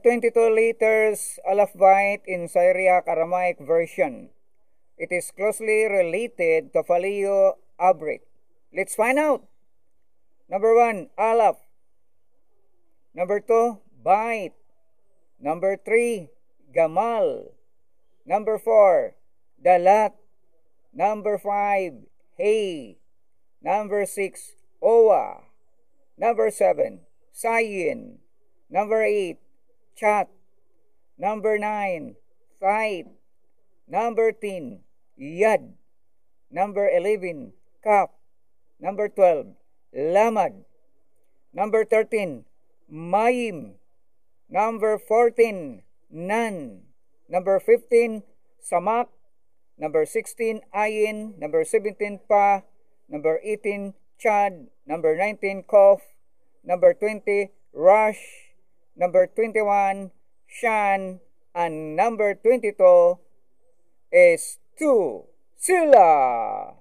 22 letters alphabet in Syriac-Aramaic version. It is closely related to Paleo-Abrit. Let's find out. Number 1, Aleph. Number 2, Bait. Number 3, Gamal. Number 4, Dalat. Number 5, Hay. Number 6, Owa. Number 7, Sayin. Number 8, Chat. Number 9, Thait. Number 10, Yad. Number 11, Kaf. Number 12, Lamad. Number 13, Mayim. Number 14, Nan. Number 15, Samak. Number 16, Ayin. Number 17, Pa. Number 18, Chad. Number 19, Kof. Number 20, Rush. Number 21, Shan. And number 22 is 2, Sila.